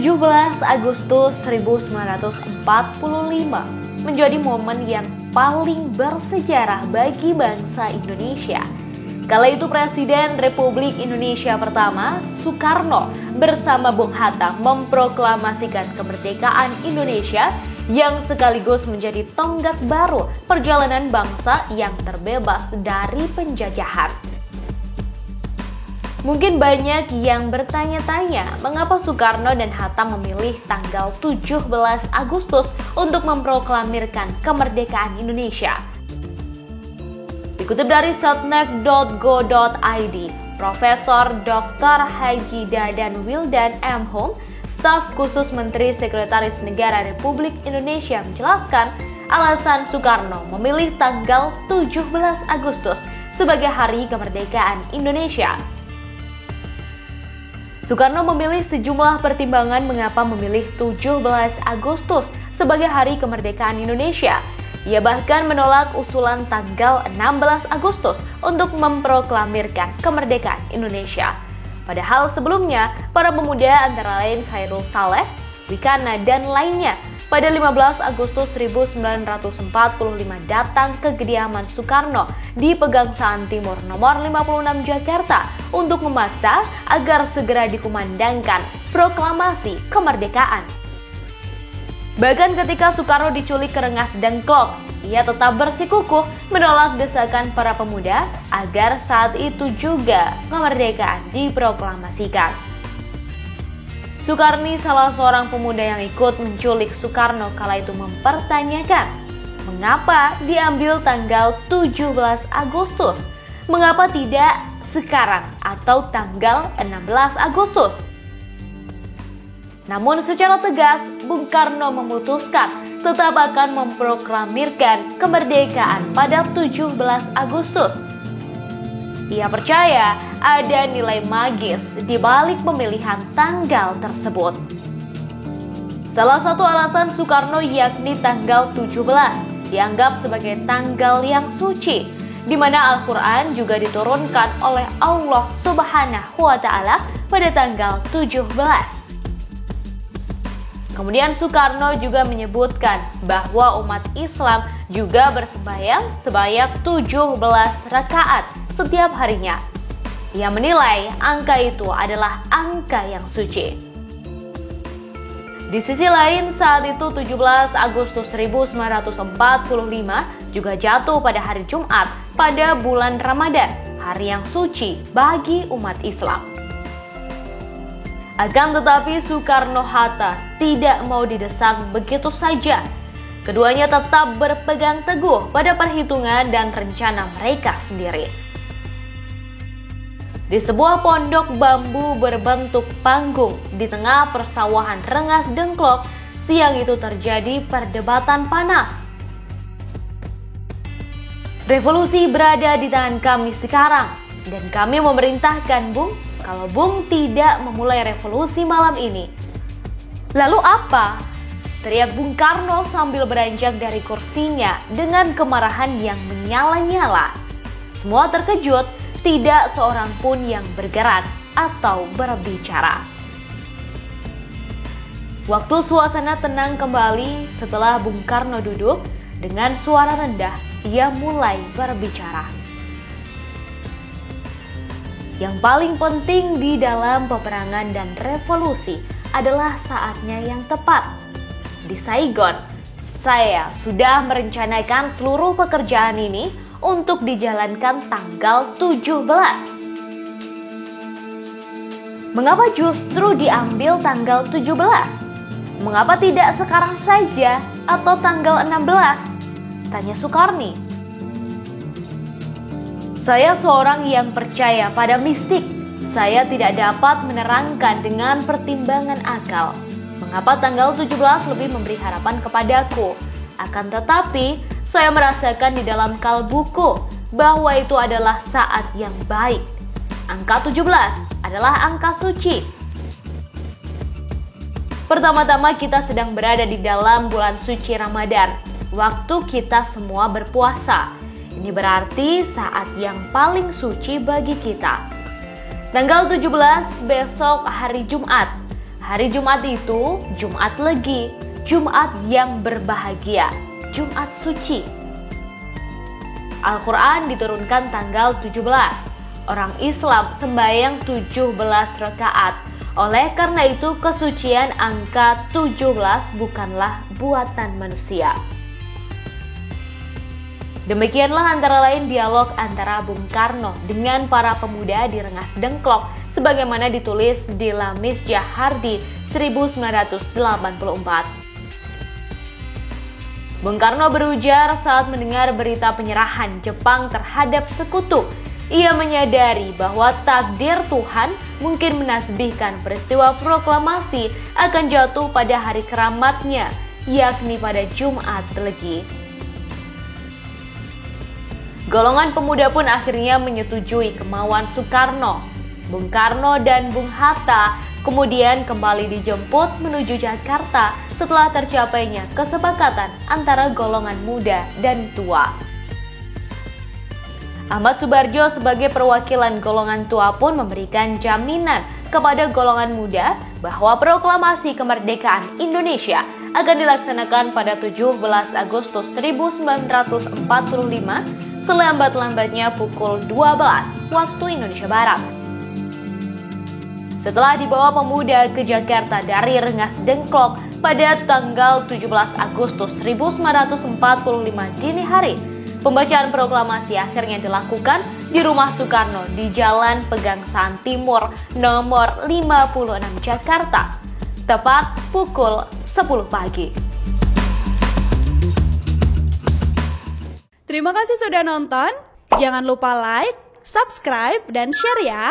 17 Agustus 1945 menjadi momen yang paling bersejarah bagi bangsa Indonesia. Kala itu Presiden Republik Indonesia pertama, Soekarno, bersama Bung Hatta memproklamasikan kemerdekaan Indonesia yang sekaligus menjadi tonggak baru perjalanan bangsa yang terbebas dari penjajahan. Mungkin banyak yang bertanya-tanya mengapa Soekarno dan Hatta memilih tanggal 17 Agustus untuk memproklamirkan kemerdekaan Indonesia. Dikutip dari setnek.go.id, Profesor Dr. Haji Dadan Wildan M. Hum, staf khusus Menteri Sekretaris Negara Republik Indonesia menjelaskan alasan Soekarno memilih tanggal 17 Agustus sebagai hari kemerdekaan Indonesia. Soekarno memilih sejumlah pertimbangan mengapa memilih 17 Agustus sebagai hari kemerdekaan Indonesia. Ia bahkan menolak usulan tanggal 16 Agustus untuk memproklamirkan kemerdekaan Indonesia. Padahal sebelumnya, para pemuda antara lain Khairul Saleh, Wikana, dan lainnya pada 15 Agustus 1945 datang ke kediaman Soekarno di Pegangsaan Timur nomor 56 Jakarta untuk memaksa agar segera dikumandangkan proklamasi kemerdekaan. Bahkan ketika Soekarno diculik ke Rengas Dengklok, ia tetap bersikukuh menolak desakan para pemuda agar saat itu juga kemerdekaan diproklamasikan. Soekarni, salah seorang pemuda yang ikut menculik Soekarno kala itu, mempertanyakan mengapa diambil tanggal 17 Agustus, mengapa tidak sekarang atau tanggal 16 Agustus. Namun secara tegas, Bung Karno memutuskan tetap akan memproklamirkan kemerdekaan pada 17 Agustus. Ia percaya ada nilai magis di balik pemilihan tanggal tersebut. Salah satu alasan Soekarno yakni tanggal 17 dianggap sebagai tanggal yang suci, di mana Al-Quran juga diturunkan oleh Allah Subhanahu wa Ta'ala pada tanggal 17. Kemudian Soekarno juga menyebutkan bahwa umat Islam juga bersembahyang sebanyak 17 rakaat setiap harinya. Ia menilai angka itu adalah angka yang suci. Di sisi lain, saat itu 17 Agustus 1945 juga jatuh pada hari Jumat pada bulan Ramadan, hari yang suci bagi umat Islam. Akan tetapi Soekarno-Hatta tidak mau didesak begitu saja. Keduanya tetap berpegang teguh pada perhitungan dan rencana mereka sendiri. Di sebuah pondok bambu berbentuk panggung di tengah persawahan Rengas Dengklok, siang itu terjadi perdebatan panas. Revolusi berada di tangan kami sekarang, dan kami memerintahkan Bung kalau Bung tidak memulai revolusi malam ini. Lalu apa? Teriak Bung Karno sambil beranjak dari kursinya dengan kemarahan yang menyala-nyala. Semua terkejut. Tidak seorang pun yang bergerak atau berbicara. Waktu suasana tenang kembali setelah Bung Karno duduk, dengan suara rendah ia mulai berbicara. Yang paling penting di dalam peperangan dan revolusi adalah saatnya yang tepat. Di Saigon, saya sudah merencanakan seluruh pekerjaan ini untuk dijalankan tanggal 17. Mengapa justru diambil tanggal 17? Mengapa tidak sekarang saja atau tanggal 16? Tanya Soekarni. Saya seorang yang percaya pada mistik. Saya tidak dapat menerangkan dengan pertimbangan akal mengapa tanggal 17 lebih memberi harapan kepadaku. Akan tetapi, saya merasakan di dalam kalbuku bahwa itu adalah saat yang baik. Angka 17 adalah angka suci. Pertama-tama kita sedang berada di dalam bulan suci Ramadan, waktu kita semua berpuasa. Ini berarti saat yang paling suci bagi kita. Tanggal 17 besok hari Jumat. Hari Jumat itu Jumat Legi, Jumat yang berbahagia, Jumat suci. Al-Quran diturunkan tanggal 17. Orang Islam sembahyang 17 rakaat. Oleh karena itu kesucian angka 17 bukanlah buatan manusia. Demikianlah antara lain dialog antara Bung Karno dengan para pemuda di Rengas Dengklok sebagaimana ditulis di Lamis Jahardi 1984. Bung Karno berujar saat mendengar berita penyerahan Jepang terhadap sekutu. Ia menyadari bahwa takdir Tuhan mungkin menasbihkan peristiwa proklamasi akan jatuh pada hari keramatnya, yakni pada Jumat Legi. Golongan pemuda pun akhirnya menyetujui kemauan Soekarno. Bung Karno dan Bung Hatta kemudian kembali dijemput menuju Jakarta setelah tercapainya kesepakatan antara golongan muda dan tua. Ahmad Subarjo sebagai perwakilan golongan tua pun memberikan jaminan kepada golongan muda bahwa proklamasi kemerdekaan Indonesia akan dilaksanakan pada 17 Agustus 1945 selambat-lambatnya pukul 12 waktu Indonesia Barat. Setelah dibawa pemuda ke Jakarta dari Rengas Dengklok pada tanggal 17 Agustus 1945 dini hari, pembacaan proklamasi akhirnya dilakukan di rumah Soekarno di Jalan Pegangsaan Timur nomor 56 Jakarta, tepat pukul 10 pagi. Terima kasih sudah nonton. Jangan lupa like, subscribe, dan share ya.